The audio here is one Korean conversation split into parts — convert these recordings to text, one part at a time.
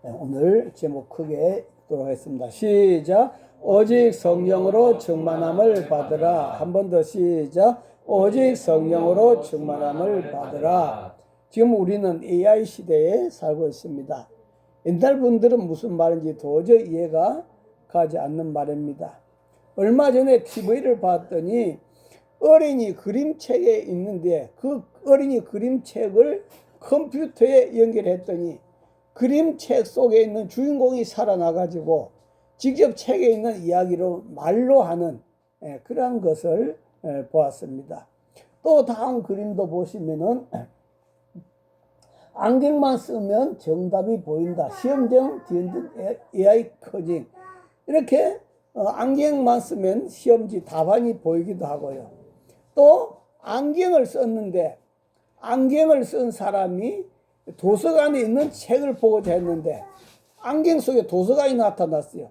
오늘 제목 크게 읽도록 하겠습니다. 시작. 오직 성령으로 충만함을 받으라. 한 번 더 시작. 오직 성령으로 충만함을 받으라. 지금 우리는 AI 시대에 살고 있습니다. 옛날 분들은 무슨 말인지 도저히 이해가 가지 않는 말입니다. 얼마 전에 TV를 봤더니 어린이 그림책에 있는데 그 어린이 그림책을 컴퓨터에 연결했더니 그림책 속에 있는 주인공이 살아나가지고 직접 책에 있는 이야기로 말로 하는 그런 것을 보았습니다. 또 다음 그림도 보시면은 안경만 쓰면 정답이 보인다. 시험정 AI 커징. 이렇게 안경만 쓰면 시험지 답안이 보이기도 하고요. 또 안경을 썼는데 안경을 쓴 사람이 도서관에 있는 책을 보고자 했는데 안경 속에 도서관이 나타났어요.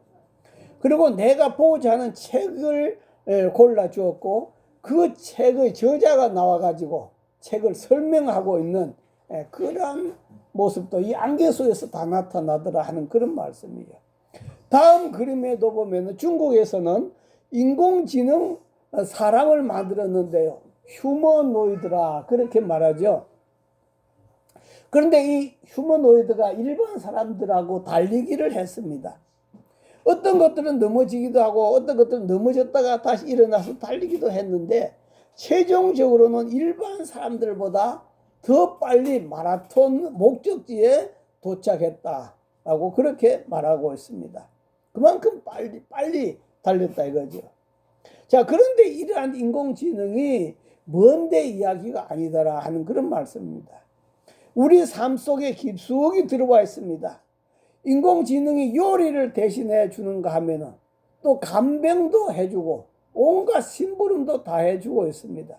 그리고 내가 보고자 하는 책을 골라주었고 그 책의 저자가 나와가지고 책을 설명하고 있는 그런 모습도 이 안경 속에서 다 나타나더라 하는 그런 말씀이에요. 다음 그림에도 보면 중국에서는 인공지능 사람을 만들었는데요. 휴머노이드라 그렇게 말하죠. 그런데 이 휴머노이드가 일반 사람들하고 달리기를 했습니다. 어떤 것들은 넘어지기도 하고 어떤 것들은 넘어졌다가 다시 일어나서 달리기도 했는데 최종적으로는 일반 사람들보다 더 빨리 마라톤 목적지에 도착했다라고 그렇게 말하고 있습니다. 그만큼 빨리 달렸다 이거죠. 자, 그런데 이러한 인공지능이 먼데 이야기가 아니더라 하는 그런 말씀입니다. 우리 삶 속에 깊숙이 들어와 있습니다. 인공지능이 요리를 대신해 주는가 하면은 또 간병도 해주고 온갖 심부름도 다 해주고 있습니다.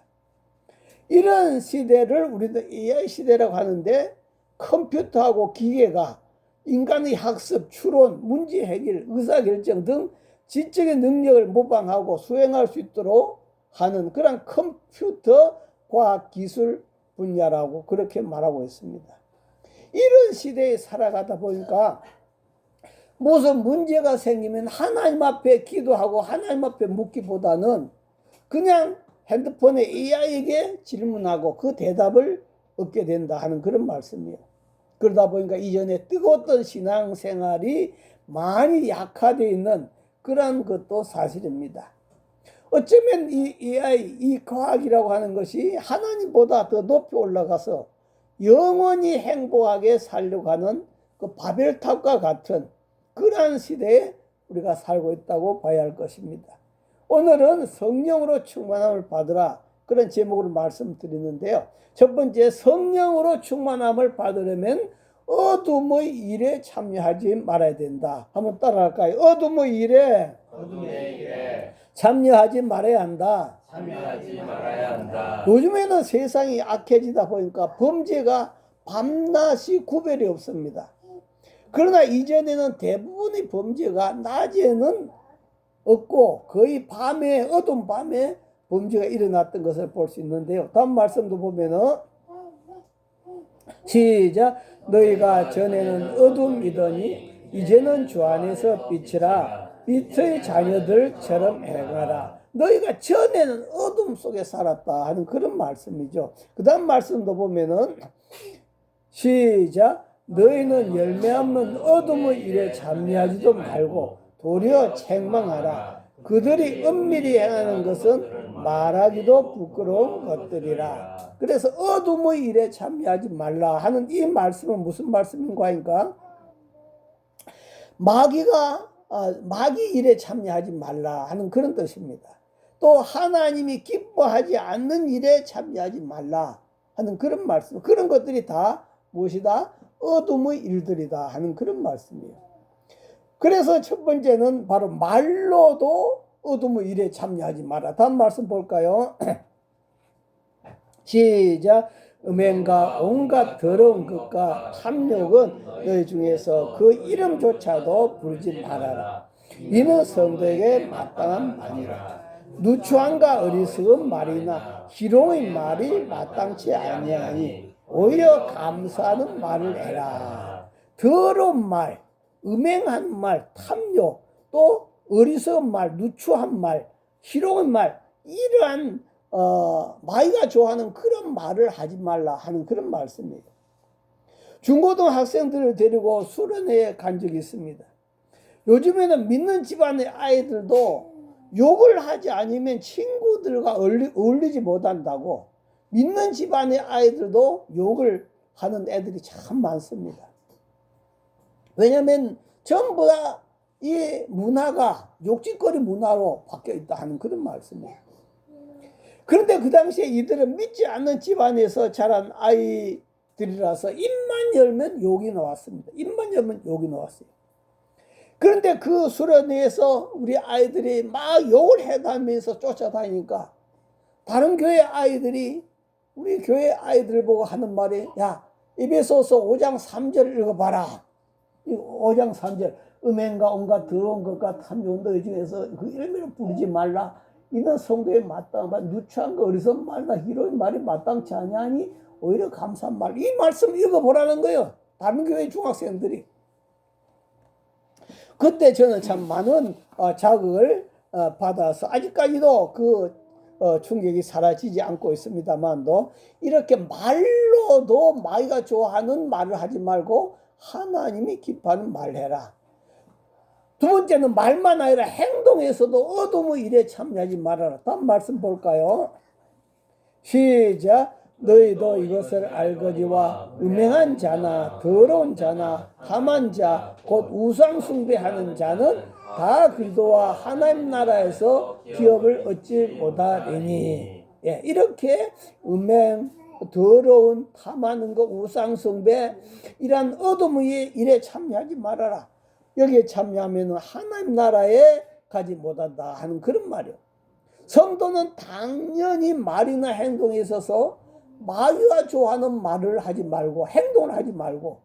이런 시대를 우리도 AI 시대라고 하는데 컴퓨터하고 기계가 인간의 학습, 추론, 문제 해결, 의사결정 등 지적인 능력을 모방하고 수행할 수 있도록 하는 그런 컴퓨터 과학기술 분야라고 그렇게 말하고 있습니다. 이런 시대에 살아가다 보니까 무슨 문제가 생기면 하나님 앞에 기도하고 하나님 앞에 묻기보다는 그냥 핸드폰에 AI에게 질문하고 그 대답을 얻게 된다 하는 그런 말씀이에요. 그러다 보니까 이전에 뜨거웠던 신앙생활이 많이 약화되어 있는 그런 것도 사실입니다. 어쩌면 이 AI, 이 과학이라고 하는 것이 하나님보다 더 높이 올라가서 영원히 행복하게 살려고 하는 그 바벨탑과 같은 그러한 시대에 우리가 살고 있다고 봐야 할 것입니다. 오늘은 성령으로 충만함을 받으라 그런 제목으로 말씀드리는데요. 첫 번째, 성령으로 충만함을 받으려면 어둠의 일에 참여하지 말아야 된다. 한번 따라할까요? 어둠의 일에 참여하지 말아야 한다. 요즘에는 세상이 악해지다 보니까 범죄가 밤낮이 구별이 없습니다. 그러나 이전에는 대부분의 범죄가 낮에는 없고 거의 밤에 어두운 밤에 범죄가 일어났던 것을 볼 수 있는데요. 다음 말씀도 보면은 시작. 너희가 전에는 어둠이더니 이제는 주 안에서 빛이라. 빛의 자녀들처럼 행하라. 너희가 전에는 어둠 속에 살았다 하는 그런 말씀이죠. 그 다음 말씀도 보면은 시작. 너희는 열매 없는 어둠의 일에 참여하지도 말고 도리어 책망하라. 그들이 은밀히 행하는 것은 말하기도 부끄러운 것들이라. 그래서 어둠의 일에 참여하지 말라 하는 이 말씀은 무슨 말씀인가? 마귀 일에 참여하지 말라 하는 그런 뜻입니다. 또 하나님이 기뻐하지 않는 일에 참여하지 말라 하는 그런 말씀. 그런 것들이 다 무엇이다? 어둠의 일들이다 하는 그런 말씀이에요. 그래서 첫 번째는 바로 말로도 어둠의 일에 참여하지 마라. 다음 말씀 볼까요? 시작. 음행과 온갖 더러운 것과 탐욕은 너희 중에서 그 이름조차도 부르지 말아라. 이는 성도에게 마땅한 말이라. 누추함과 어리석은 말이나 희롱의 말이 마땅치 아니하니 오히려 감사하는 말을 해라. 더러운 말, 음행한 말, 탐욕, 또 어리석은 말, 누추한 말, 희롱한 말, 이러한 마귀가 좋아하는 그런 말을 하지 말라 하는 그런 말씀이에요. 중고등학생들을 데리고 수련회에 간 적이 있습니다. 요즘에는 믿는 집안의 아이들도 욕을 하지 않으면 친구들과 어울리지 못한다고 믿는 집안의 아이들도 욕을 하는 애들이 참 많습니다. 왜냐하면 전부 다 이 문화가 욕짓거리 문화로 바뀌어 있다 하는 그런 말씀이에요. 그런데 그 당시에 이들은 믿지 않는 집안에서 자란 아이들이라서 입만 열면 욕이 나왔습니다. 입만 열면 욕이 나왔어요. 그런데 그 수련회에서 우리 아이들이 막 욕을 해다니면서 쫓아다니니까 다른 교회 아이들이 우리 교회 아이들 보고 하는 말이, 야, 에베소서 5장 3절 읽어봐라. 5장 3절, 음행과 온갖 더러운 것과 탐욕 너희 중에서 그 이름으로 부르지 말라. 이는 성도에 마땅한 누추한 거 어리석은 말과 희롱의 말이 마땅치 아니하니 오히려 감사한 말. 이 말씀 읽어보라는 거예요. 다른 교회 중학생들이. 그때 저는 참 많은 자극을 받아서 아직까지도 그 충격이 사라지지 않고 있습니다만도 이렇게 말로도 마귀가 좋아하는 말을 하지 말고 하나님이 기뻐하는 말을 해라. 두 번째는 말만 아니라 행동에서도 어둠의 일에 참여하지 말아라. 다음 말씀 볼까요? 시작. 너희도 이것을 알거니와 음행한 자나 더러운 자나 탐한 자 곧 우상 숭배하는 자는 다 그리스도와 하나님 나라에서 기업을 얻지 못하리니. 예, 이렇게 음행, 더러운, 탐하는 것, 우상 숭배, 이런 어둠의 일에 참여하지 말아라. 여기에 참여하면 하나님 나라에 가지 못한다 하는 그런 말이에요. 성도는 당연히 말이나 행동에 있어서 마귀가 좋아하는 말을 하지 말고 행동을 하지 말고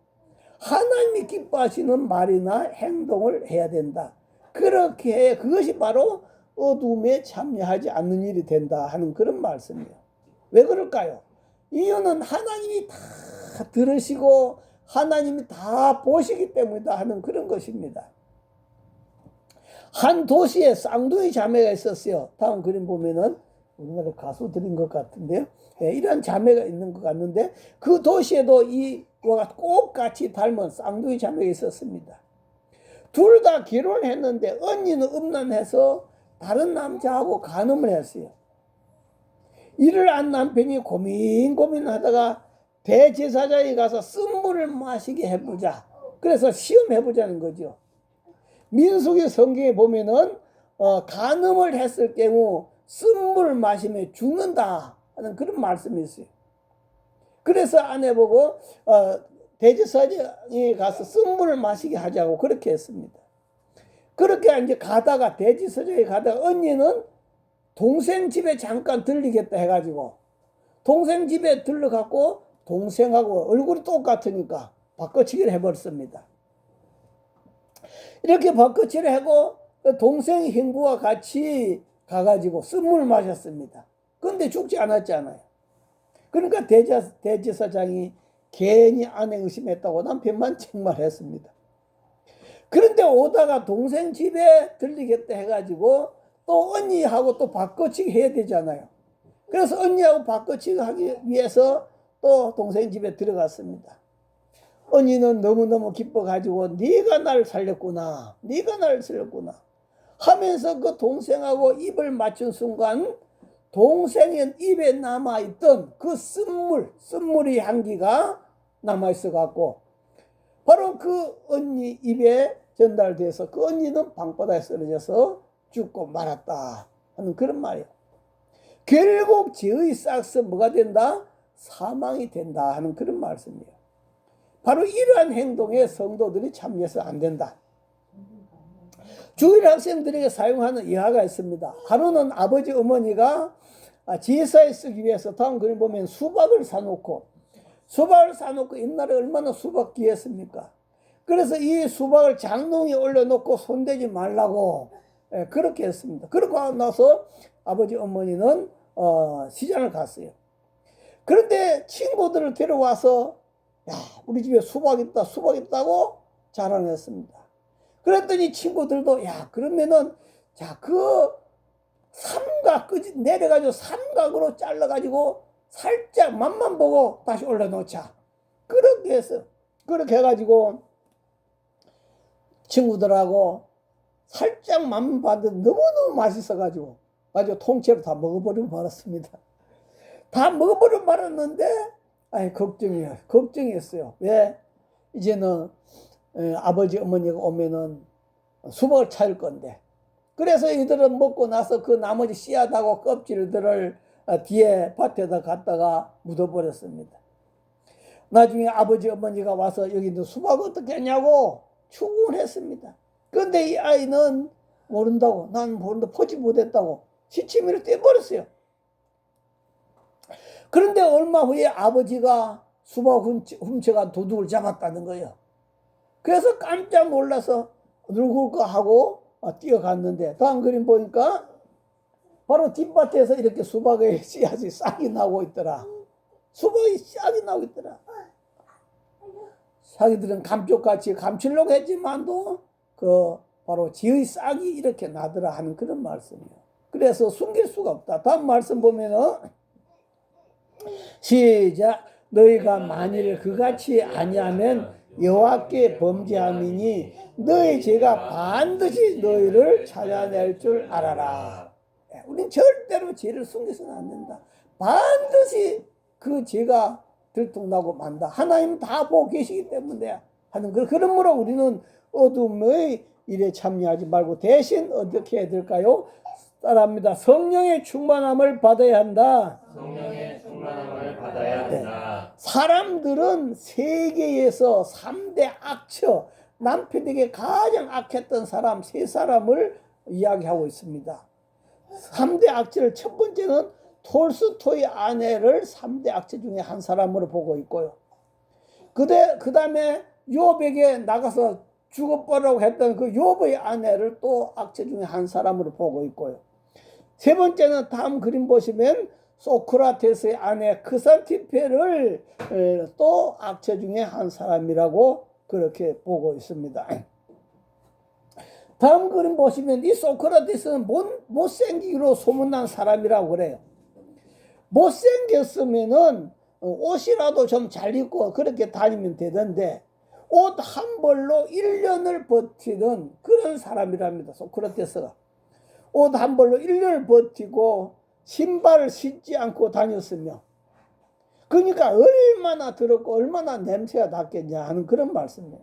하나님이 기뻐하시는 말이나 행동을 해야 된다. 그렇게 해 그것이 바로 어둠에 참여하지 않는 일이 된다 하는 그런 말씀이에요. 왜 그럴까요? 이유는 하나님이 다 들으시고 하나님이 다 보시기 때문이다 하는 그런 것입니다. 한 도시에 쌍둥이 자매가 있었어요. 다음 그림 보면은 우리나라 가수들인 것 같은데요. 예, 이런 자매가 있는 것 같는데 그 도시에도 이와 똑같이 닮은 쌍둥이 자매가 있었습니다. 둘 다 결혼했는데 언니는 음란해서 다른 남자하고 간음을 했어요. 이를 안 남편이 고민하다가 대제사장에 가서 쓴물을 마시게 해보자. 그래서 시험해보자는 거죠. 민수기 성경에 보면은 간음을 했을 경우 쓴물을 마시면 죽는다 하는 그런 말씀이 있어요. 그래서 아내 보고 대제사장에 가서 쓴물을 마시게 하자고 그렇게 했습니다. 그렇게 이제 가다가 대제사장에 가다가 언니는 동생 집에 잠깐 들리겠다 해가지고 동생 집에 들러갖고 동생하고 얼굴이 똑같으니까 바꿔치기를 해버렸습니다. 이렇게 바꿔치기를 하고 동생 형부와 같이 가가지고 쓴물을 마셨습니다. 그런데 죽지 않았잖아요. 그러니까 대제사장이 괜히 아내 의심했다고 남편만 책망했습니다. 그런데 오다가 동생 집에 들리겠다 해가지고 또 언니하고 또 바꿔치기 해야 되잖아요. 그래서 언니하고 바꿔치기 하기 위해서 또 동생 집에 들어갔습니다. 언니는 너무너무 기뻐가지고 네가 날 살렸구나. 네가 날 살렸구나. 하면서 그 동생하고 입을 맞춘 순간 동생의 입에 남아있던 그 쓴물의 향기가 남아있어갖고 바로 그 언니 입에 전달돼서 그 언니는 방바닥에 쓰러져서 죽고 말았다 하는 그런 말이에요. 결국 죄의 싹스 뭐가 된다? 사망이 된다 하는 그런 말씀이에요. 바로 이러한 행동에 성도들이 참여해서 안 된다. 주일 학생들에게 사용하는 예화가 있습니다. 하루는 아버지 어머니가 제사에 쓰기 위해서 다음 그림 보면 수박을 사놓고 옛날에 얼마나 수박 귀했습니까? 그래서 이 수박을 장롱에 올려놓고 손대지 말라고 그렇게 했습니다. 그러고 나서 아버지 어머니는 시장을 갔어요. 그런데 친구들을 데려와서 야, 우리 집에 수박 있다, 수박 있다고 자랑했습니다. 그랬더니 친구들도, 야, 그러면은, 자, 그 삼각, 내려가지고 삼각으로 잘라가지고 살짝 맛만 보고 다시 올려놓자. 그렇게 해서, 그렇게 해가지고 친구들하고 살짝 맛만 봤는데 너무너무 맛있어가지고, 통째로 다 먹어버리고 말았습니다. 다 먹어버리고 말았는데, 아니, 걱정했어요. 왜? 이제는 아버지, 어머니가 오면은 수박을 차릴 건데. 그래서 이들은 먹고 나서 그 나머지 씨앗하고 껍질들을 뒤에 밭에다 갖다가 묻어버렸습니다. 나중에 아버지, 어머니가 와서 여기 있는 수박 어떻게 했냐고 추궁했습니다. 그런데 이 아이는 모른다고, 난 모른다, 포기 못했다고 시치미를 떼버렸어요. 그런데 얼마 후에 아버지가 수박 훔쳐간 도둑을 잡았다는 거예요. 그래서 깜짝 놀라서 누굴까 하고 뛰어갔는데, 다음 그림 보니까 바로 뒷밭에서 이렇게 수박의 씨앗이 싹이 나고 있더라. 수박이 싹이 나고 있더라. 자기들은 감쪽같이 감추려고 했지만도 그 바로 지의 싹이 이렇게 나더라 하는 그런 말씀이에요. 그래서 숨길 수가 없다. 다음 말씀 보면은 시작. 너희가 만일 그같이 아니하면 여호와께 범죄함이니 너희 죄가 반드시 너희를 찾아낼 줄 알아라. 우린 절대로 죄를 숨겨서는 안 된다. 반드시 그 죄가 들통나고 만다. 하나님은 다 보고 계시기 때문에 하는 그러므로 우리는 어둠의 일에 참여하지 말고 대신 어떻게 해야 될까요? 따라합니다. 성령의 충만함을 받아야 한다. 성령의 충만함을 받아야 한다. 사람들은 세계에서 3대 악처, 남편에게 가장 악했던 사람 세 사람을 이야기하고 있습니다. 3대 악처를 첫 번째는 톨스토이 아내를 3대 악처 중에 한 사람으로 보고 있고요. 그 다음에 욥에게 나가서 죽어버리라고 했던 그 욥의 아내를 또 악처 중에 한 사람으로 보고 있고요. 세 번째는 다음 그림 보시면 소크라테스의 아내 크산티페를 또 악처 중에 한 사람이라고 그렇게 보고 있습니다. 다음 그림 보시면 이 소크라테스는 못생기기로 소문난 사람이라고 그래요. 못생겼으면은 옷이라도 좀 잘 입고 그렇게 다니면 되던데 옷 한 벌로 1년을 버티는 그런 사람이랍니다. 소크라테스가 옷 한 벌로 1년을 버티고 신발을 신지 않고 다녔으며, 그러니까 얼마나 더럽고 얼마나 냄새가 났겠냐 하는 그런 말씀이에요.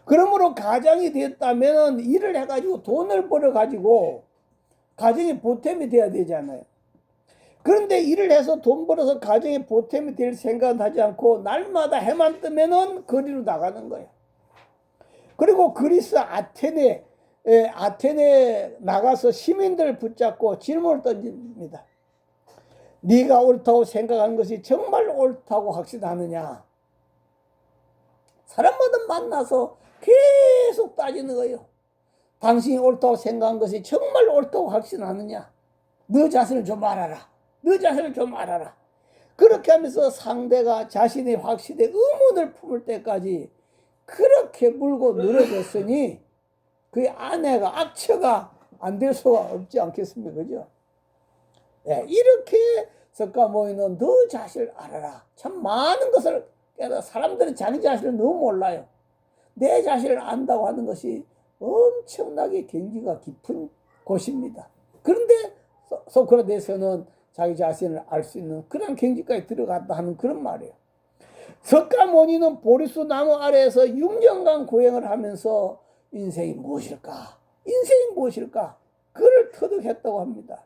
그러므로 가장이 됐다면 일을 해가지고 돈을 벌어가지고 가정의 보탬이 돼야 되잖아요. 그런데 일을 해서 돈 벌어서 가정의 보탬이 될 생각은 하지 않고 날마다 해만 뜨면은 거리로 나가는 거예요. 그리고 그리스 아테네 나가서 시민들을 붙잡고 질문을 던집니다. 네가 옳다고 생각하는 것이 정말 옳다고 확신하느냐? 사람마다 만나서 계속 따지는 거예요. 당신이 옳다고 생각한 것이 정말 옳다고 확신하느냐? 너 자신을 좀 알아라. 너 자신을 좀 알아라. 그렇게 하면서 상대가 자신의 확신에 의문을 품을 때까지 그렇게 물고 늘어졌으니 그 아내가 악처가 안 될 수가 없지 않겠습니까? 그죠? 네, 이렇게 석가 모이는 너 자신을 알아라. 참 많은 것을 깨달아. 사람들은 자기 자신을 너무 몰라요. 내 자신을 안다고 하는 것이 엄청나게 경지가 깊은 곳입니다. 그런데 소크라테스는 자기 자신을 알 수 있는 그런 경지까지 들어갔다 하는 그런 말이에요. 석가모니는 보리수 나무 아래에서 6년간 고행을 하면서 인생이 무엇일까? 인생이 무엇일까? 그를 터득했다고 합니다.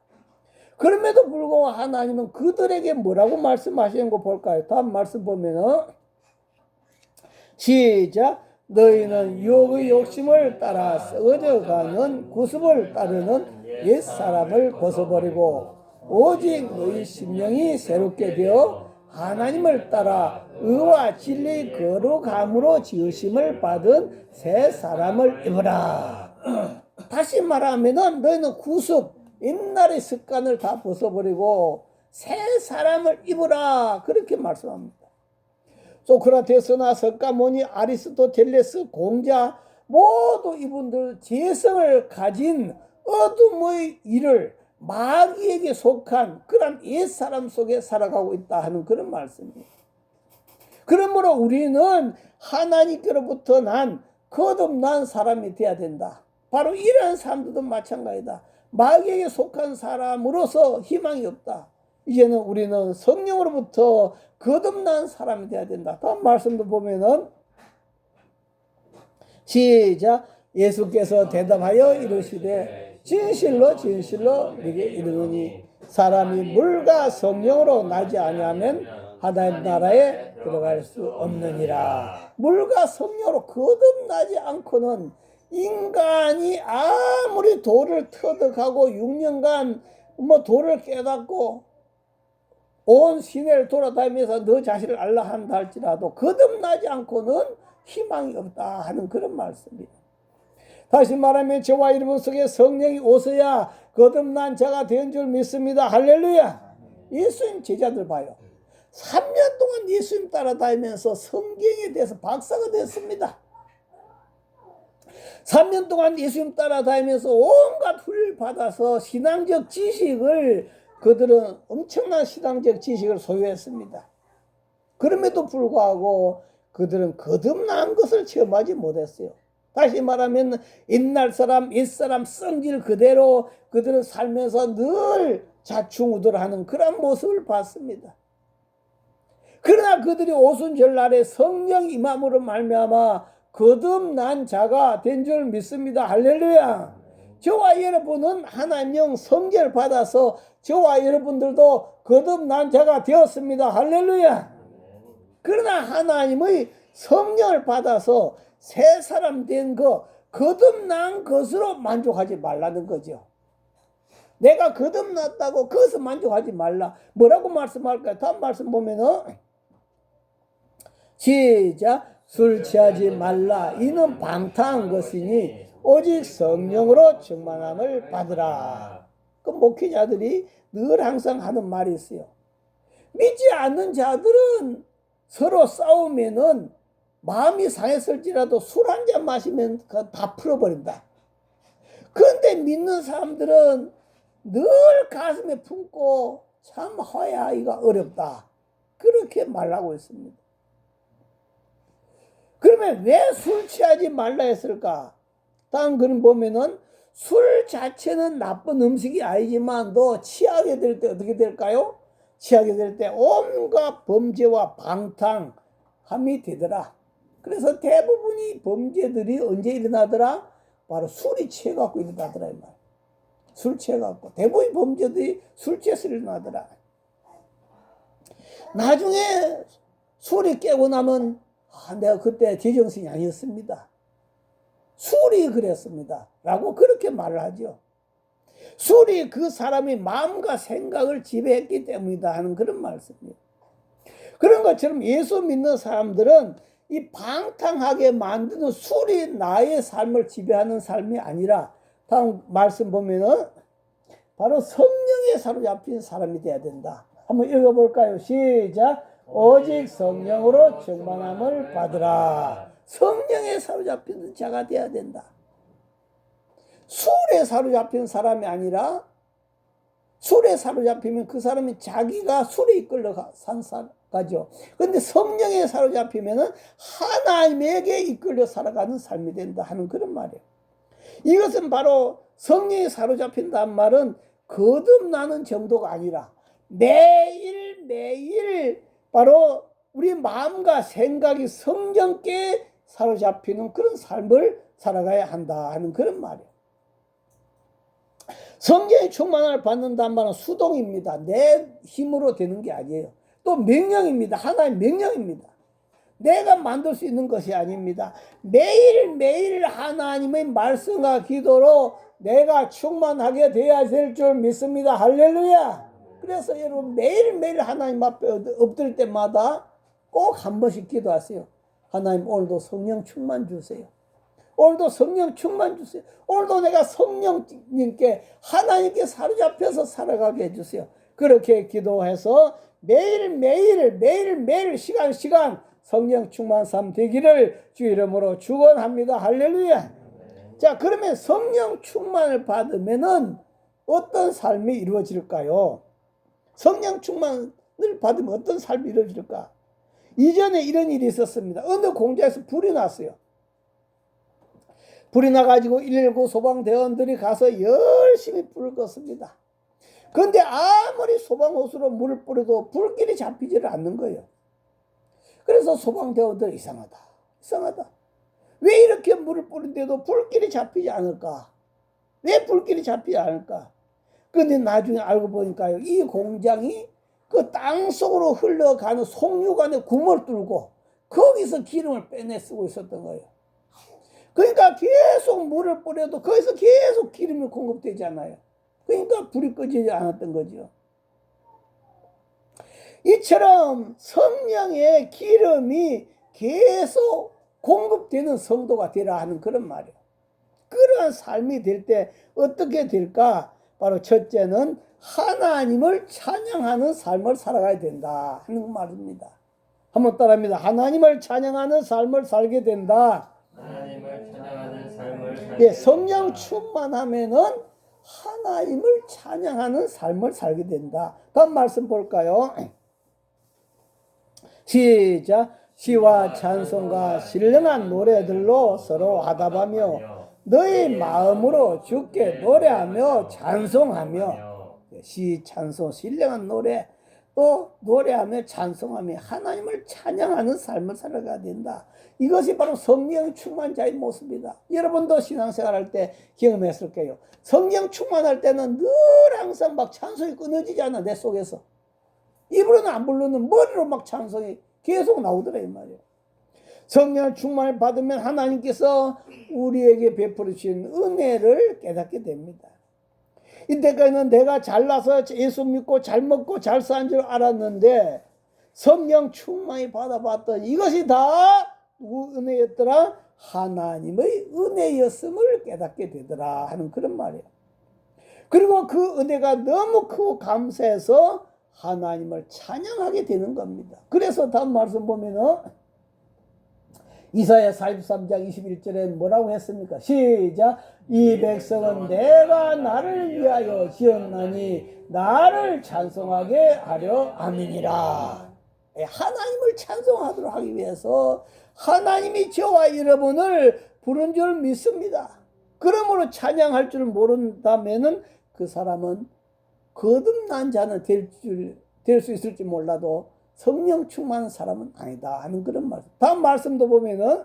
그럼에도 불구하고 하나님은 그들에게 뭐라고 말씀하시는 거 볼까요? 다음 말씀 보면은 시작. 너희는 유혹의 욕심을 따라 썩어져가는 구습을 따르는 옛사람을 벗어버리고 오직 너희 심령이 새롭게 되어 하나님을 따라 의와 진리의 거룩함으로 지으심을 받은 새 사람을 입으라. 다시 말하면 너희는 구습, 옛날의 습관을 다 벗어버리고 새 사람을 입으라. 그렇게 말씀합니다. 소크라테스나 석가모니, 아리스토텔레스, 공자 모두 이분들 재성을 가진 어둠의 일을 마귀에게 속한 그런 옛사람 속에 살아가고 있다 하는 그런 말씀이에요. 그러므로 우리는 하나님께로부터 난 거듭난 사람이 되어야 된다. 바로 이러한 사람들도 마찬가지다. 마귀에게 속한 사람으로서 희망이 없다. 이제는 우리는 성령으로부터 거듭난 사람이 되어야 된다. 다음 말씀도 보면은 시작. 예수께서 대답하여 이르시되 진실로 진실로 네게 이르노니 사람이 물과 성령으로 나지 아니하면 하나님 나라에 들어갈 수 없느니라. 물과 성령으로 거듭나지 않고는 인간이 아무리 도를 터득하고 6년간 도를 깨닫고 온 시내를 돌아다니면서 너 자신을 알라 한다 할지라도 거듭나지 않고는 희망이 없다 하는 그런 말씀입니다. 다시 말하면 저와 여러분 속에 성령이 오셔야 거듭난 자가 된 줄 믿습니다. 할렐루야. 예수님 제자들 봐요. 3년 동안 예수님 따라다니면서 성경에 대해서 박사가 됐습니다. 3년 동안 예수님 따라다니면서 온갖 훈련을 받아서 신앙적 지식을 그들은 엄청난 신앙적 지식을 소유했습니다. 그럼에도 불구하고 그들은 거듭난 것을 체험하지 못했어요. 다시 말하면 옛날 사람, 옛사람 성질 그대로 그들은 살면서 늘 자충우돌하는 그런 모습을 봤습니다. 그러나 그들이 오순절날에 성령 임함으로 말미암아 거듭난 자가 된 줄 믿습니다. 할렐루야. 저와 여러분은 하나님 성결 받아서 저와 여러분들도 거듭난 자가 되었습니다. 할렐루야. 그러나 하나님의 성령을 받아서 새 사람 된 거 거듭난 것으로 만족하지 말라는 거죠. 내가 거듭났다고 그것을 만족하지 말라. 뭐라고 말씀할까요? 다음 말씀 보면은 시작. 술 취하지 말라. 이는 방탕한 것이니 오직 성령으로 충만함을 받으라. 그 목회자들이 늘 항상 하는 말이 있어요. 믿지 않는 자들은 서로 싸우면은 마음이 상했을지라도 술 한 잔 마시면 다 풀어버린다. 그런데 믿는 사람들은 늘 가슴에 품고 참 화해하기가 어렵다. 그렇게 말하고 있습니다. 그러면 왜 술 취하지 말라 했을까? 다음 그림 보면은 술 자체는 나쁜 음식이 아니지만 너 취하게 될 때 어떻게 될까요? 취하게 될 때 온갖 범죄와 방탕함이 되더라. 그래서 대부분이 범죄들이 언제 일어나더라? 바로 술이 취해갖고 일어나더라. 이 말. 술 취해갖고. 대부분 범죄들이 술 취해서 일어나더라. 나중에 술이 깨고 나면 내가 그때 제정신이 아니었습니다. 술이 그랬습니다. 라고 그렇게 말을 하죠. 술이 그 사람의 마음과 생각을 지배했기 때문이다 하는 그런 말씀이에요. 그런 것처럼 예수 믿는 사람들은 이 방탕하게 만드는 술이 나의 삶을 지배하는 삶이 아니라 다음 말씀 보면은 바로 성령에 사로잡힌 사람이 되어야 된다. 한번 읽어볼까요? 시작. 오직 성령으로 충만함을 받으라. 성령에 사로잡힌 자가 되어야 된다. 술에 사로잡힌 사람이 아니라 술에 사로잡히면 그 사람이 자기가 술에 이끌려 산 가죠. 그런데 성령에 사로잡히면은 하나님에게 이끌려 살아가는 삶이 된다 하는 그런 말이에요. 이것은 바로 성령에 사로잡힌다는 말은 거듭나는 정도가 아니라 매일매일 바로 우리 마음과 생각이 성령께 사로잡히는 그런 삶을 살아가야 한다 하는 그런 말이에요. 성령의 충만함을 받는다는 말은 수동입니다. 내 힘으로 되는 게 아니에요. 또 명령입니다. 하나의 명령입니다. 내가 만들 수 있는 것이 아닙니다. 매일매일 하나님의 말씀과 기도로 내가 충만하게 되어야 될 줄 믿습니다. 할렐루야. 그래서 여러분 매일매일 하나님 앞에 엎드릴 때마다 꼭 한 번씩 기도하세요. 하나님 오늘도 성령 충만 주세요. 오늘도 성령 충만 주세요. 오늘도 내가 성령님께 하나님께 사로잡혀서 살아가게 해주세요. 그렇게 기도해서 매일매일 시간 성령 충만한 삶 되기를 주 이름으로 축원합니다. 할렐루야. 자, 그러면 성령 충만을 받으면은 어떤 삶이 이루어질까요? 성령 충만을 받으면 어떤 삶이 이루어질까? 이전에 이런 일이 있었습니다. 어느 공장에서 불이 났어요. 불이 나가지고 119 소방대원들이 가서 열심히 불을 껐습니다. 그런데 아무리 소방호수로 물을 뿌려도 불길이 잡히지를 않는 거예요. 그래서 소방대원들이 이상하다. 왜 이렇게 물을 뿌린데도 불길이 잡히지 않을까? 왜 불길이 잡히지 않을까? 그런데 나중에 알고 보니까요, 이 공장이 그 땅 속으로 흘러가는 송유관에 구멍을 뚫고 거기서 기름을 빼내 쓰고 있었던 거예요. 그러니까 계속 물을 뿌려도 거기서 계속 기름이 공급되잖아요. 그러니까 불이 꺼지지 않았던 거죠. 이처럼 성령의 기름이 계속 공급되는 성도가 되라 하는 그런 말이에요. 그러한 삶이 될 때 어떻게 될까? 바로 첫째는 하나님을 찬양하는 삶을 살아가야 된다 하는 말입니다. 한번 따라합니다. 하나님을 찬양하는 삶을 살게 된다. 하나님을 찬양하는 삶을 살게 예, 성령 충만하면은 하나님을 찬양하는 삶을 살게 된다. 다음 말씀 볼까요? 시작. 시와 찬송과 신령한 노래들로 서로 화답하며 너희 마음으로 주께 노래하며 찬송하며, 시, 찬송, 신령한 노래, 또 노래하며 찬송하며 하나님을 찬양하는 삶을 살아가야 된다. 이것이 바로 성령 충만자의 모습이다. 여러분도 신앙생활 할 때 경험했을 거예요. 성령 충만할 때는 늘 항상 막 찬송이 끊어지지 않아, 내 속에서. 입으로는 안 부르는 머리로 막 찬송이 계속 나오더라 이 말이에요. 성령 충만을 받으면 하나님께서 우리에게 베풀어 주신 은혜를 깨닫게 됩니다. 이때까지는 내가 잘나서 예수 믿고 잘 먹고 잘 사는 줄 알았는데 성령 충만히 받아봤더니 이것이 다 누구 은혜였더라? 하나님의 은혜였음을 깨닫게 되더라 하는 그런 말이에요. 그리고 그 은혜가 너무 크고 감사해서 하나님을 찬양하게 되는 겁니다. 그래서 다음 말씀 보면은 이사야 43장 21절에 뭐라고 했습니까? 시작. 이 백성은 내가 나를 위하여 지었나니 나를 찬송하게 하려 함이니라. 하나님을 찬송하도록 하기 위해서 하나님이 저와 여러분을 부른 줄 믿습니다. 그러므로 찬양할 줄 모른다면은 그 사람은 거듭난 자는 될 수 있을지 몰라도 성령 충만한 사람은 아니다 하는 그런 말씀. 다음 말씀도 보면은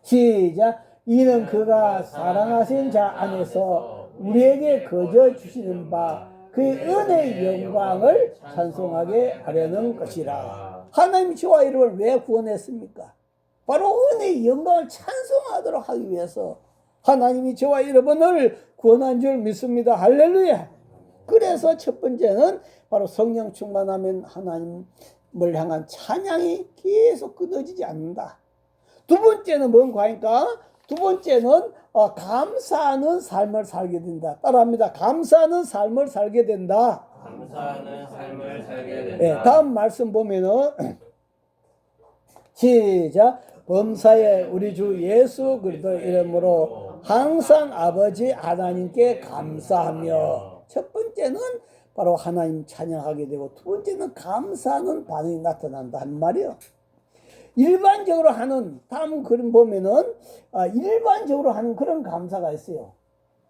시작. 이는 그가 사랑하신 자 안에서 우리에게 거저 주시는 바 그의 은혜의 영광을 찬송하게 하려는 것이라. 하나님이 저와 여러분을 왜 구원했습니까? 바로 은혜의 영광을 찬송하도록 하기 위해서 하나님이 저와 여러분을 구원한 줄 믿습니다. 할렐루야. 그래서 첫 번째는 바로 성령 충만하면 하나님을 향한 찬양이 계속 끊어지지 않는다. 두 번째는 뭔가니까? 두 번째는 감사하는 삶을 살게 된다. 따라합니다. 감사하는 삶을 살게 된다. 감사하는 삶을 살게 된다. 네, 다음 말씀 보면은 시작. 범사에 우리 주 예수 그리스도 이름으로 항상 아버지 하나님께 감사하며. 첫 번째는 바로 하나님 찬양하게 되고 두 번째는 감사하는 반응이 나타난다 한 말이에요. 일반적으로 하는 다음 그림 보면은 일반적으로 하는 그런 감사가 있어요.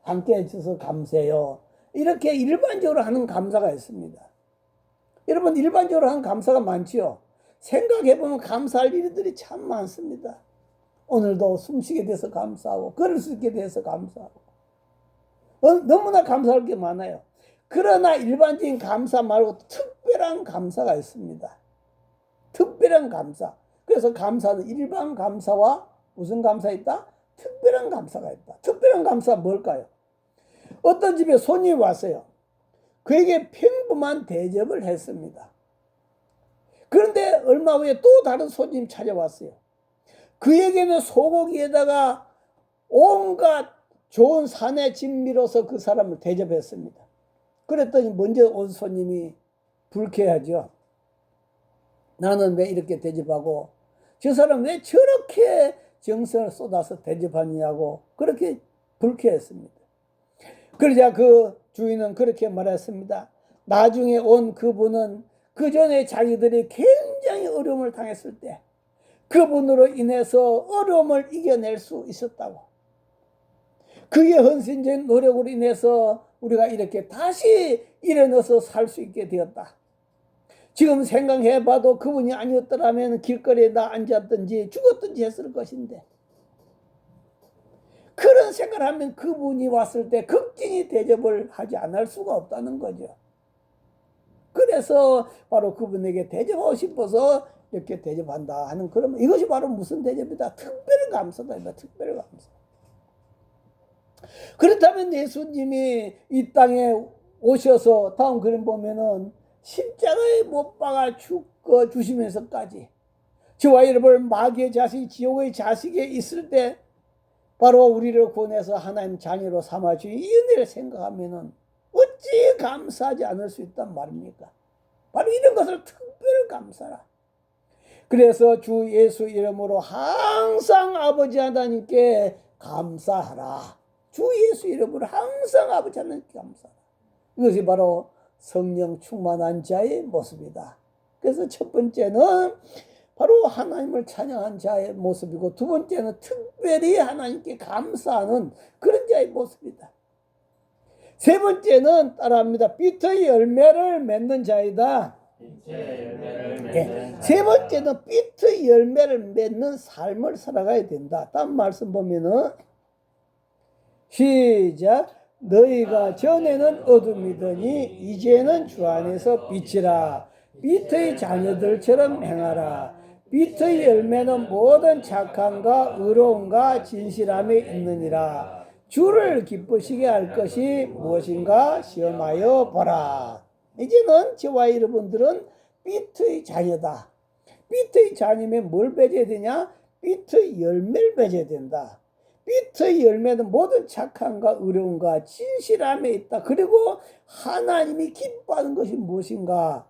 함께 해주셔서 감사해요. 이렇게 일반적으로 하는 감사가 있습니다. 여러분 일반적으로 하는 감사가 많지요. 생각해보면 감사할 일들이 참 많습니다. 오늘도 숨쉬게 돼서 감사하고 걸을 수 있게 돼서 감사하고 너무나 감사할 게 많아요. 그러나 일반적인 감사 말고 특별한 감사가 있습니다. 특별한 감사. 그래서 감사는 일반 감사와 무슨 감사 있다? 특별한 감사가 있다. 특별한 감사가 뭘까요? 어떤 집에 손님이 왔어요. 그에게 평범한 대접을 했습니다. 그런데 얼마 후에 또 다른 손님이 찾아왔어요. 그에게는 소고기에다가 온갖 좋은 산의 진미로서 그 사람을 대접했습니다. 그랬더니 먼저 온 손님이 불쾌하죠. 나는 왜 이렇게 대접하고 저 사람 왜 저렇게 정성을 쏟아서 대접하느냐고 그렇게 불쾌했습니다. 그러자 그 주인은 그렇게 말했습니다. 나중에 온 그분은 그 전에 자기들이 굉장히 어려움을 당했을 때 그분으로 인해서 어려움을 이겨낼 수 있었다고. 그의 헌신적인 노력으로 인해서 우리가 이렇게 다시 일어나서 살 수 있게 되었다. 지금 생각해봐도 그분이 아니었더라면 길거리에다 앉았든지 죽었든지 했을 것인데 그런 생각을 하면 그분이 왔을 때 극진히 대접을 하지 않을 수가 없다는 거죠. 그래서 바로 그분에게 대접하고 싶어서 이렇게 대접한다 하는 그러면 이것이 바로 무슨 대접이다? 특별 감사다. 특별 감사. 그렇다면 예수님이 이 땅에 오셔서 다음 그림 보면은 십자가에 못 박아 죽어 주시면서까지 저와 여러분 마귀의 자식, 지옥의 자식에 있을 때 바로 우리를 구원해서 하나님 자녀로 삼아주신 이 은혜를 생각하면은 어찌 감사하지 않을 수 있단 말입니까? 바로 이런 것을 특별 감사라. 그래서 주 예수 이름으로 항상 아버지 하나님께 감사하라. 주 예수 이름으로 항상 아버지 하나님께 감사하라. 이것이 바로 성령 충만한 자의 모습이다. 그래서 첫 번째는 바로 하나님을 찬양한 자의 모습이고 두 번째는 특별히 하나님께 감사하는 그런 자의 모습이다. 세 번째는 따라합니다. 빛의 열매를 맺는 자이다. 세 번째는 빛의 열매를 맺는 삶을 살아가야 된다. 다음 말씀 보면은 시작. 너희가 전에는 어둠이더니 이제는 주 안에서 빛이라. 빛의 자녀들처럼 행하라. 빛의 열매는 모든 착함과 의로움과 진실함에 있느니라. 주를 기쁘시게 할 것이 무엇인가 시험하여 보라. 이제는 저와 여러분들은 빛의 자녀다. 빛의 자녀면 뭘 맺어야 되냐? 빛의 열매를 맺어야 된다. 빛의 열매는 모든 착함과 의로움과 진실함에 있다. 그리고 하나님이 기뻐하는 것이 무엇인가?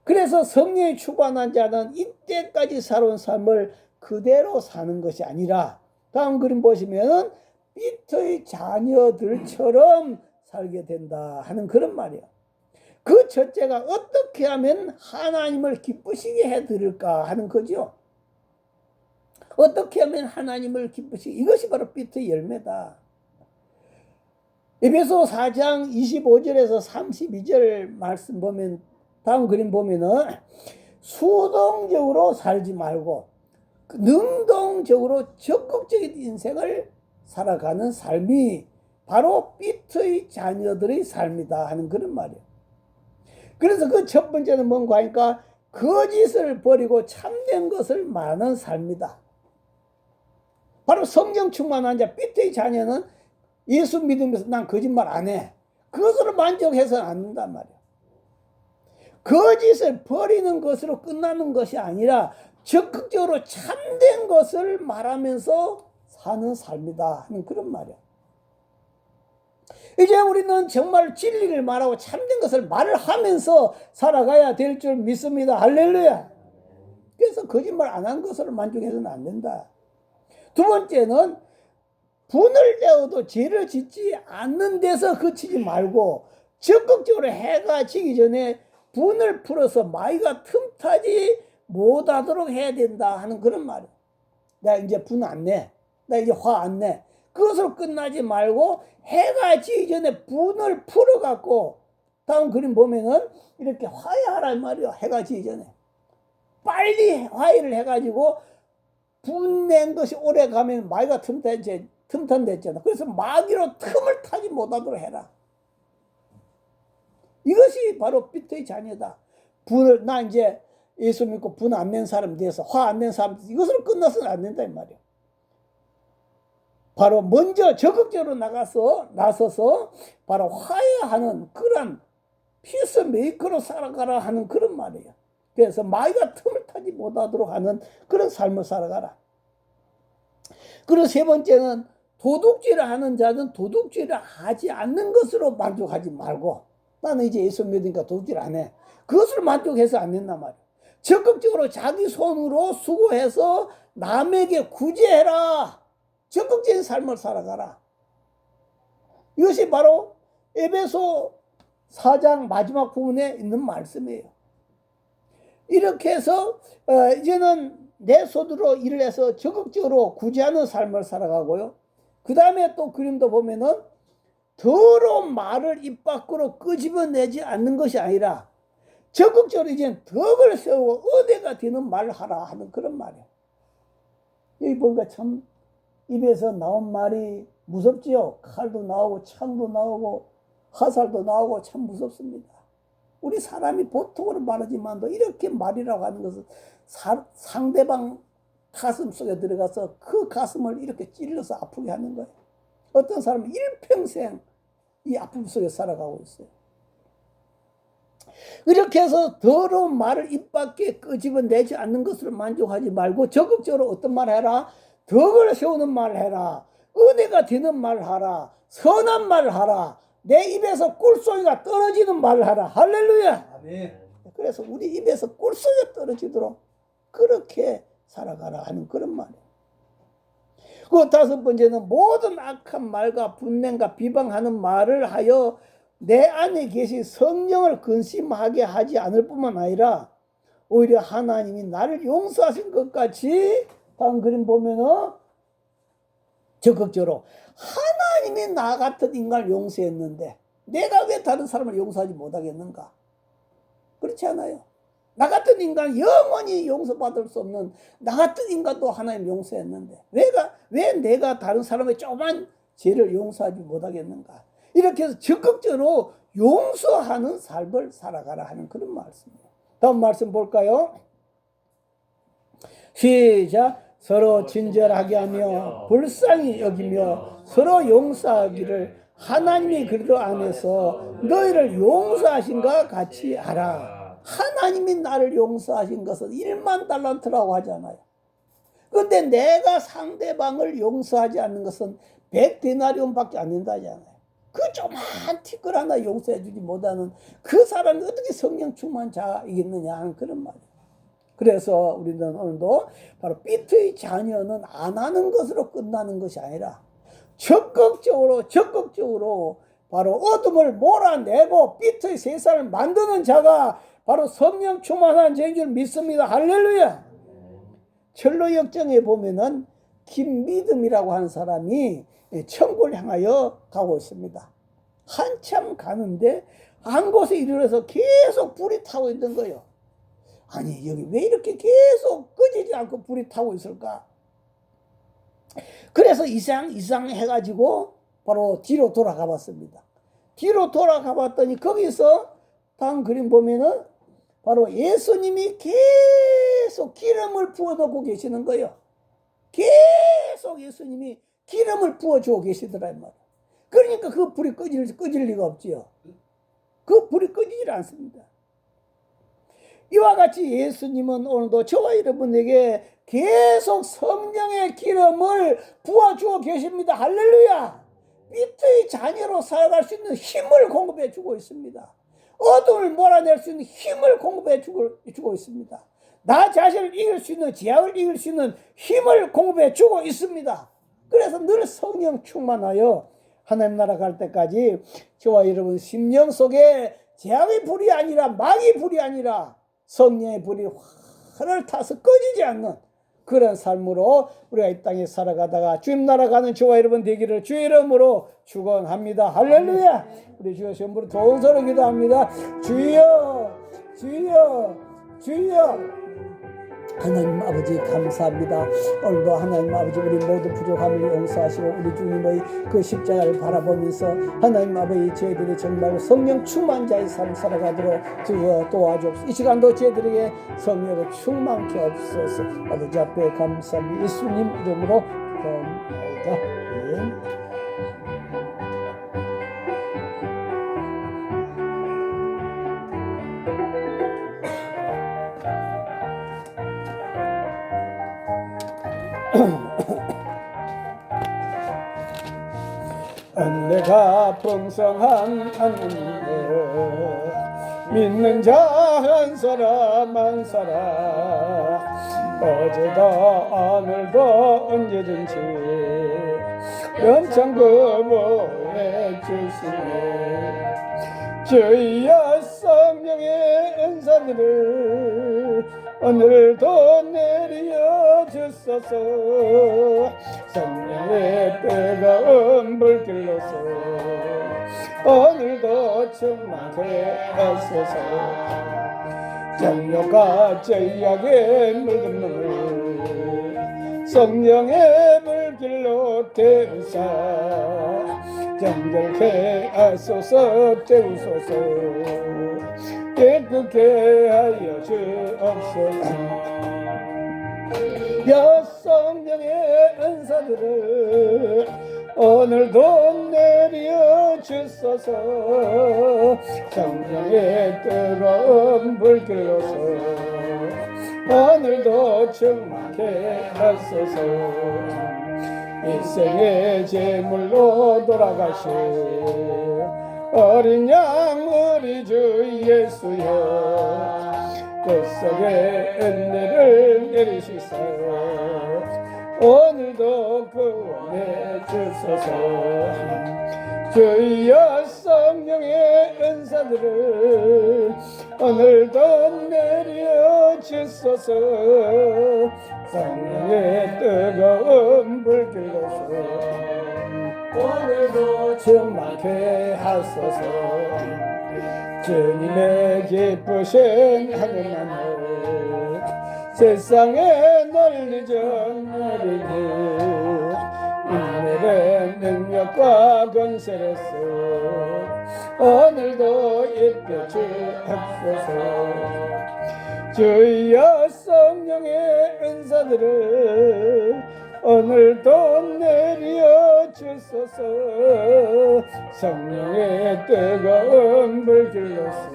그래서 성령이 충만한 자는 이때까지 살아온 삶을 그대로 사는 것이 아니라 다음 그림 보시면 빛의 자녀들처럼 살게 된다 하는 그런 말이에요. 그 첫째가 어떻게 하면 하나님을 기쁘시게 해드릴까 하는 거죠. 어떻게 하면 하나님을 기쁘시게, 이것이 바로 빛의 열매다. 에베소 4장 25절에서 32절 말씀 보면 다음 그림 보면은 수동적으로 살지 말고 능동적으로 적극적인 인생을 살아가는 삶이 바로 빛의 자녀들의 삶이다 하는 그런 말이에요. 그래서 그 첫 번째는 뭔가 하니까 거짓을 버리고 참된 것을 말하는 삶이다. 바로 성령 충만한 자 빛의 자녀는 예수 믿으면서 난 거짓말 안 해. 그것으로 만족해서는 안 된단 말이에요. 거짓을 버리는 것으로 끝나는 것이 아니라 적극적으로 참된 것을 말하면서 사는 삶이다 하는 그런 말이에요. 이제 우리는 정말 진리를 말하고 참된 것을 말을 하면서 살아가야 될 줄 믿습니다. 할렐루야. 그래서 거짓말 안 한 것으로 만족해서는 안 된다. 두 번째는 분을 내어도 죄를 짓지 않는 데서 그치지 말고 적극적으로 해가 지기 전에 분을 풀어서 마귀가 틈타지 못하도록 해야 된다 하는 그런 말이에요. 나 이제 분 안 내. 나 이제 화 안 내. 그것으로 끝나지 말고 해가 지기 전에 분을 풀어갖고 다음 그림 보면은 이렇게 화해하란 말이에요. 해가 지기 전에. 빨리 화해를 해가지고 분 낸 것이 오래 가면 마귀가 틈탄댔잖아. 그래서 마귀로 틈을 타지 못하도록 해라. 이것이 바로 빛의 자녀다. 분을, 나 이제 예수 믿고 분 안 낸 사람 돼서 화 안 낸 사람 돼서 이것으로 끝나서는 안 된다 이 말이에요. 바로 먼저 적극적으로 나서서 바로 화해하는 그런 피스메이커로 살아가라 하는 그런 말이에요. 그래서 마귀가 틈을 타지 못하도록 하는 그런 삶을 살아가라. 그리고 세 번째는 도둑질을 하는 자는 도둑질을 하지 않는 것으로 만족하지 말고 나는 이제 예수 믿으니까 도둑질 안 해. 그것으로 만족해서 안 된단 말이에요. 적극적으로 자기 손으로 수고해서 남에게 구제해라. 적극적인 삶을 살아가라. 이것이 바로 에베소 4장 마지막 부분에 있는 말씀이에요. 이렇게 해서 이제는 내 손으로 일을 해서 적극적으로 구제하는 삶을 살아가고요. 그 다음에 또 그림도 보면은 더러운 말을 입 밖으로 끄집어내지 않는 것이 아니라 적극적으로 이제 덕을 세우고 은혜가 되는 말을 하라 하는 그런 말이에요. 여기 보니까 참 입에서 나온 말이 무섭지요. 칼도 나오고 창도 나오고 화살도 나오고 참 무섭습니다. 우리 사람이 보통으로 말하지만도 이렇게 말이라고 하는 것은 상대방 가슴 속에 들어가서 그 가슴을 이렇게 찔러서 아프게 하는 거예요. 어떤 사람은 일평생 이 아픔 속에 살아가고 있어요. 이렇게 해서 더러운 말을 입 밖에 끄집어내지 않는 것으로 만족하지 말고 적극적으로 어떤 말을 해라? 덕을 세우는 말을 해라. 은혜가 되는 말을 하라. 선한 말을 하라. 내 입에서 꿀소리가 떨어지는 말을 하라. 할렐루야. 아멘. 그래서 우리 입에서 꿀소리가 떨어지도록 그렇게 살아가라 하는 그런 말이에요. 그 다섯 번째는 모든 악한 말과 분냄과 비방하는 말을 하여 내 안에 계신 성령을 근심하게 하지 않을 뿐만 아니라 오히려 하나님이 나를 용서하신 것 같이 다음 그림 보면은 적극적으로 하나님이 나 같은 인간을 용서했는데 내가 왜 다른 사람을 용서하지 못하겠는가? 그렇지 않아요. 나 같은 인간 영원히 용서받을 수 없는 나 같은 인간도 하나님 용서했는데 왜 내가 다른 사람의 조그만 죄를 용서하지 못하겠는가? 이렇게 해서 적극적으로 용서하는 삶을 살아가라 하는 그런 말씀이에요. 다음 말씀 볼까요? 시작. 서로 친절하게 하며 불쌍히 여기며 서로 용서하기를 하나님이 그리스도 안에서 너희를 용서하신 것 같이 하라. 하나님이 나를 용서하신 것은 1만 달란트라고 하잖아요. 그런데 내가 상대방을 용서하지 않는 것은 100데나리온밖에 안 된다잖아요. 그 조그만 티끌 하나 용서해 주지 못하는 그 사람이 어떻게 성령 충만 자이겠느냐 하는 그런 말이에요. 그래서 우리는 오늘도 바로 비트의 자녀는 안 하는 것으로 끝나는 것이 아니라 적극적으로 바로 어둠을 몰아내고 비트의 세상을 만드는 자가 바로 성령 충만한 자인 줄 믿습니다. 할렐루야. 철로 역정에 보면은 김믿음이라고 하는 사람이 천국을 향하여 가고 있습니다. 한참 가는데 한 곳에 이르러서 계속 불이 타고 있는 거예요. 아니 여기 왜 이렇게 계속 꺼지지 않고 불이 타고 있을까? 그래서 이상해가지고 바로 뒤로 돌아가 봤습니다. 뒤로 돌아가 봤더니 거기서 다음 그림 보면은 바로 예수님이 계속 기름을 부어놓고 계시는 거예요. 계속 예수님이 기름을 부어주고 계시더라 이 말이에요. 그러니까 그 불이 꺼질 리가 없지요. 그 불이 꺼지질 않습니다. 이와 같이 예수님은 오늘도 저와 여러분에게 계속 성령의 기름을 부어주고 계십니다. 할렐루야. 비트의 자녀로 살아갈 수 있는 힘을 공급해 주고 있습니다. 어둠을 몰아낼 수 있는 힘을 공급해 주고 있습니다. 나 자신을 이길 수 있는, 죄악을 이길 수 있는 힘을 공급해 주고 있습니다. 그래서 늘 성령 충만하여 하나님 나라 갈 때까지 저와 여러분 심령 속에 죄악의 불이 아니라 마귀의 불이 아니라 성령의 불이 활을 타서 꺼지지 않는 그런 삶으로 우리가 이 땅에 살아가다가 주님 나라 가는 저와 여러분 되기를 주의 이름으로 축원합니다. 할렐루야. 우리 주여 전부로 동서로 기도합니다. 주여 주여 주여. 하나님 아버지 감사합니다. 오늘도 하나님 아버지 우리 모든 부족함을 용서하시고 우리 주님의 그 십자가를 바라보면서 하나님 아버지 저희들이 정말 성령 충만 자의 삶 살아가도록 주여 도와주옵소서. 이 시간도 저희들에게 성령을 충만케 하옵소서. 아버지 앞에 감사합니다. 예수님 이름으로 기도합니다. 은혜가 풍성한 은혜 믿는 자가 만사라 만사라 어제도 오늘도 언제든지 연창금을 주시네 주여 성령의 은사들을 오늘도 내려 주소서 성령의 뜨거운 불길로서 오늘도 충만케 하소서 정욕과 죄악의 물든 놈을 성령의 불길로 태우사 정결케 하소서 태우소서 깨끗게 하여 주옵소서 성령의 은사들을 오늘도 내려 주소서 성령의 뜨거운 불길로서 오늘도 충만케 하소서 일생의 제물로 돌아가신 어린 양 우리 주 예수여 그 속에 은혜를 내리시사 오늘도 구원해 주소서 주여 성령의 은사들을 오늘도 내려 주소서 성령의 뜨거운 불길로서 오늘도 충만케 하소서 주님의 기쁘신 하늘만을 세상에 널리 전하리니 인내의 능력과 권세로서 오늘도 입혀 주옵소서 주여 성령의 은사들을 오늘도 내려 주소서 성령의 뜨거운 불길로서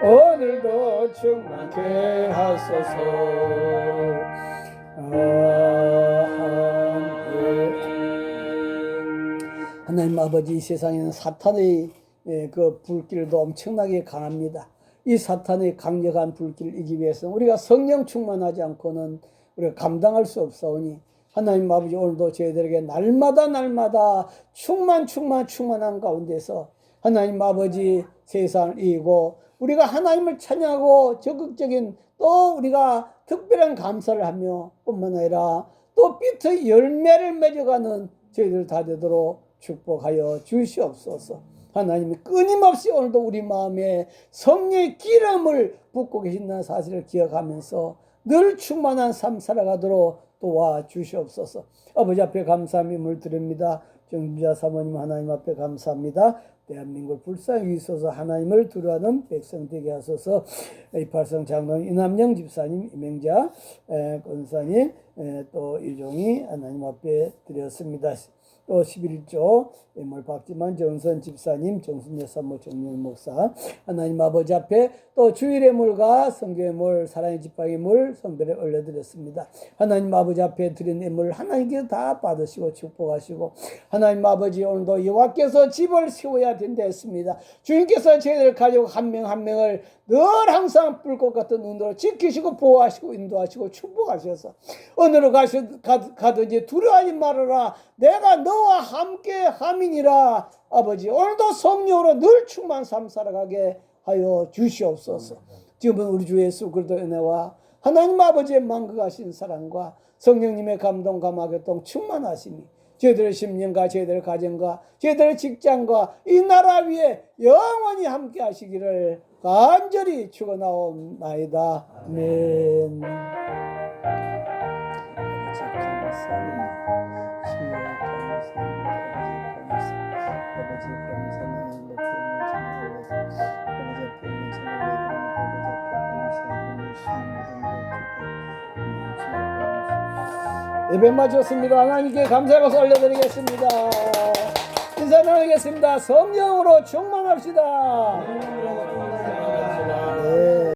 오늘도 충만케 하소서 하나님 아버지 이 세상에는 사탄의 그 불길도 엄청나게 강합니다. 이 사탄의 강력한 불길을 이기기 위해서 우리가 성령 충만하지 않고는 우리가 감당할 수 없사오니 하나님 아버지 오늘도 저희들에게 날마다 충만한 가운데서 하나님 아버지 세상을 이기고 우리가 하나님을 찬양하고 적극적인 또 우리가 특별한 감사를 하며 뿐만 아니라 또 빛의 열매를 맺어가는 저희들 다 되도록 축복하여 주시옵소서. 하나님이 끊임없이 오늘도 우리 마음에 성령의 기름을 붓고 계신다는 사실을 기억하면서 늘 충만한 삶 살아가도록 도와주시옵소서. 아버지 앞에 감사함이 물드립니다. 정주자 사모님 하나님 앞에 감사합니다. 대한민국을 불쌍히 있어서 하나님을 두려워하는 백성 되게 하소서. 이팔성 장로님 이남영 집사님 이명자 권사님 또 이종이 하나님 앞에 드렸습니다. 또 11조 예물 박지만 정선 집사님 정순여 사모 정윤 목사 하나님 아버지 앞에 또 주일의 물과 성경의 물 사랑의 지팡이 물 성별에 올려드렸습니다. 하나님 아버지 앞에 드린 예물 하나님께 다 받으시고 축복하시고 하나님 아버지 오늘도 여호와께서 집을 세워야 된다 했습니다. 주님께서 저희들 가족 한 명 한 명을 늘 항상 불꽃 같은 눈으로 지키시고 보호하시고 인도하시고 축복하셔서 어느로 가든지 두려워하지 말아라 내가 너와 함께 함이니라. 아버지 오늘도 성령으로 늘 충만 삶 살아가게 하여 주시옵소서. 지금은 우리 주 예수 그리스도 은혜와 하나님 아버지의 만극하신 사랑과 성령님의 감동 감화교통 충만하심이 저희들의 심령과 저희들의 가정과 저희들의 직장과 이 나라 위에 영원히 함께 하시기를 간절히 축원하옵나이다. 아멘. 예배 마쳤습니다. 하나님께 감사의 박수 올려드리겠습니다. 인사 나누겠습니다. 성령으로 충만합시다.